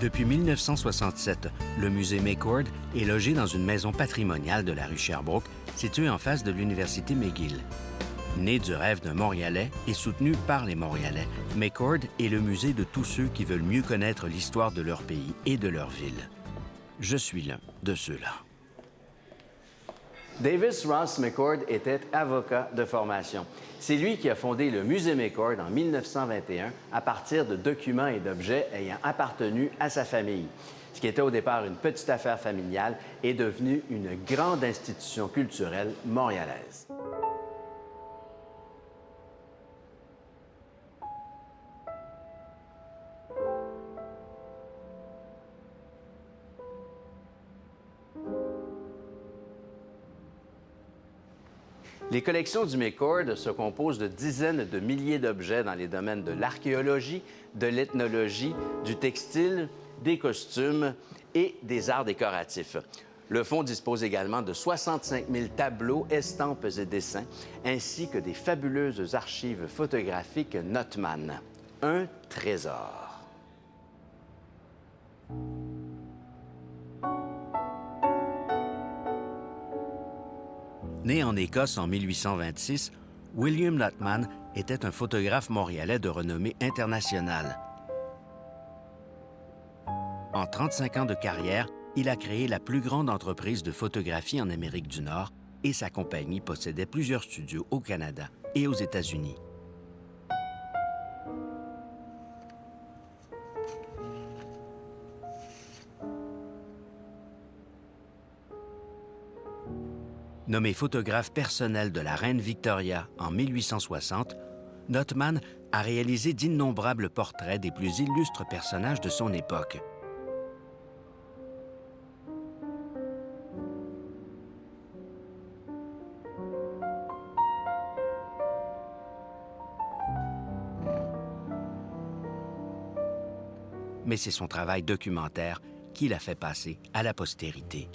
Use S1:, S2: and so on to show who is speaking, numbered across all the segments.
S1: Depuis 1967, le musée McCord est logé dans une maison patrimoniale de la rue Sherbrooke, située en face de l'université McGill. Né du rêve d'un Montréalais et soutenu par les Montréalais, McCord est le musée de tous ceux qui veulent mieux connaître l'histoire de leur pays et de leur ville. Je suis l'un de ceux-là.
S2: Davis Ross McCord était avocat de formation. C'est lui qui a fondé le musée McCord en 1921 à partir de documents et d'objets ayant appartenu à sa famille. Ce qui était au départ une petite affaire familiale est devenu une grande institution culturelle montréalaise. Les collections du McCord se composent de dizaines de milliers d'objets dans les domaines de l'archéologie, de l'ethnologie, du textile, des costumes et des arts décoratifs. Le fonds dispose également de 65 000 tableaux, estampes et dessins, ainsi que des fabuleuses archives photographiques Notman. Un trésor.
S1: Né en Écosse en 1826, William Notman était un photographe montréalais de renommée internationale. En 35 ans de carrière, il a créé la plus grande entreprise de photographie en Amérique du Nord et sa compagnie possédait plusieurs studios au Canada et aux États-Unis. Nommé photographe personnel de la reine Victoria en 1860, Notman a réalisé d'innombrables portraits des plus illustres personnages de son époque. Mais c'est son travail documentaire qui l'a fait passer à la postérité.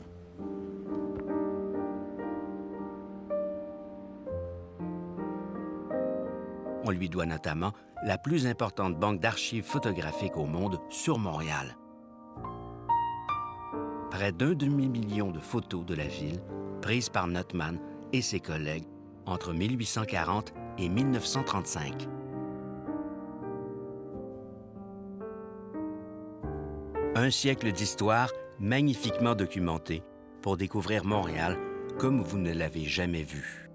S1: On lui doit notamment la plus importante banque d'archives photographiques au monde sur Montréal. Près d'un demi-million de photos de la ville prises par Notman et ses collègues entre 1840 et 1935. Un siècle d'histoire magnifiquement documenté pour découvrir Montréal comme vous ne l'avez jamais vu.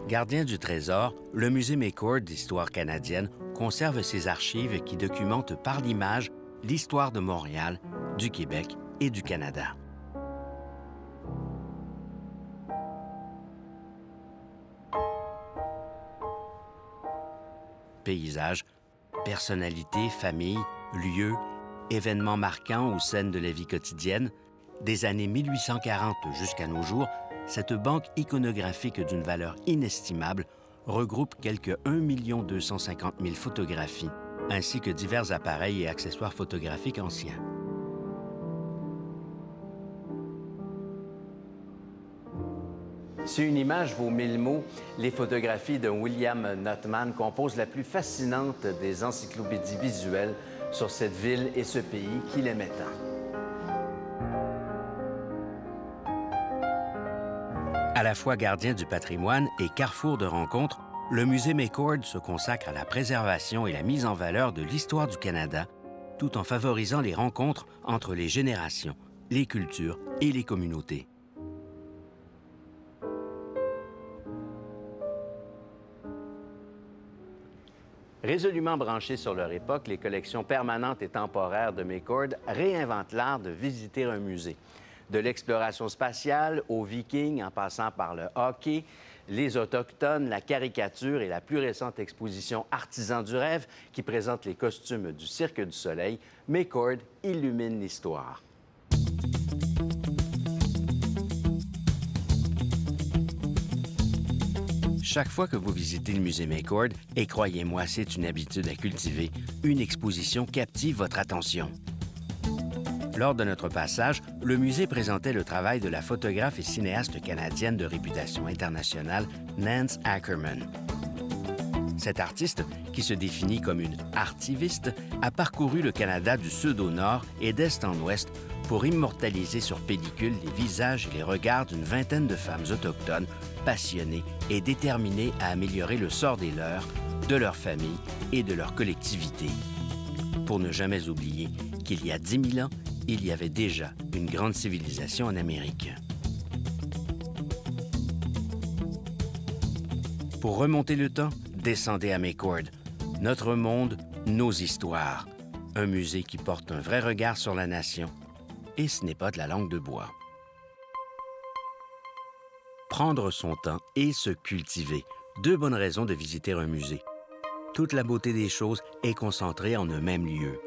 S1: Gardien du trésor, le musée McCord d'histoire canadienne conserve ses archives qui documentent par l'image l'histoire de Montréal, du Québec et du Canada. Paysages, personnalités, familles, lieux, événements marquants ou scènes de la vie quotidienne, des années 1840 jusqu'à nos jours, cette banque iconographique d'une valeur inestimable regroupe quelque 1 250 000 photographies, ainsi que divers appareils et accessoires photographiques anciens.
S2: Si une image vaut 1000 mots, les photographies de William Notman composent la plus fascinante des encyclopédies visuelles sur cette ville et ce pays qu'il aimait tant.
S1: À la fois gardien du patrimoine et carrefour de rencontres, le musée McCord se consacre à la préservation et la mise en valeur de l'histoire du Canada, tout en favorisant les rencontres entre les générations, les cultures et les communautés.
S2: Résolument branchées sur leur époque, les collections permanentes et temporaires de McCord réinventent l'art de visiter un musée. De l'exploration spatiale aux Vikings, en passant par le hockey, les Autochtones, la caricature et la plus récente exposition Artisans du rêve qui présente les costumes du Cirque du Soleil, McCord illumine l'histoire.
S1: Chaque fois que vous visitez le musée McCord, et croyez-moi, c'est une habitude à cultiver, une exposition captive votre attention. Lors de notre passage, le musée présentait le travail de la photographe et cinéaste canadienne de réputation internationale, Nance Ackerman. Cet artiste, qui se définit comme une artiviste, a parcouru le Canada du sud au nord et d'est en ouest pour immortaliser sur pellicule les visages et les regards d'une vingtaine de femmes autochtones passionnées et déterminées à améliorer le sort des leurs, de leur famille et de leur collectivité. Pour ne jamais oublier qu'il y a 10 000 ans, il y avait déjà une grande civilisation en Amérique. Pour remonter le temps, descendez à McCord. Notre monde, nos histoires. Un musée qui porte un vrai regard sur la nation. Et ce n'est pas de la langue de bois. Prendre son temps et se cultiver. 2 bonnes raisons de visiter un musée. Toute la beauté des choses est concentrée en un même lieu.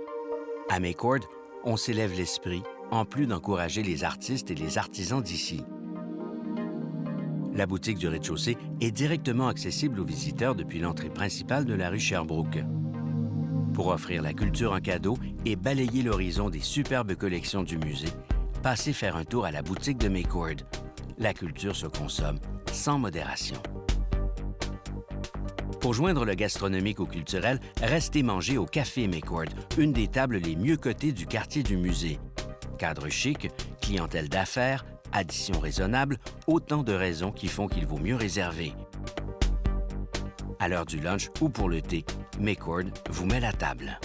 S1: À McCord, on s'élève l'esprit, en plus d'encourager les artistes et les artisans d'ici. La boutique du rez-de-chaussée est directement accessible aux visiteurs depuis l'entrée principale de la rue Sherbrooke. Pour offrir la culture en cadeau et balayer l'horizon des superbes collections du musée, passez faire un tour à la boutique de McCord. La culture se consomme sans modération. Pour joindre le gastronomique au culturel, restez manger au Café McCord, une des tables les mieux cotées du quartier du musée. Cadre chic, clientèle d'affaires, addition raisonnable, autant de raisons qui font qu'il vaut mieux réserver. À l'heure du lunch ou pour le thé, McCord vous met la table.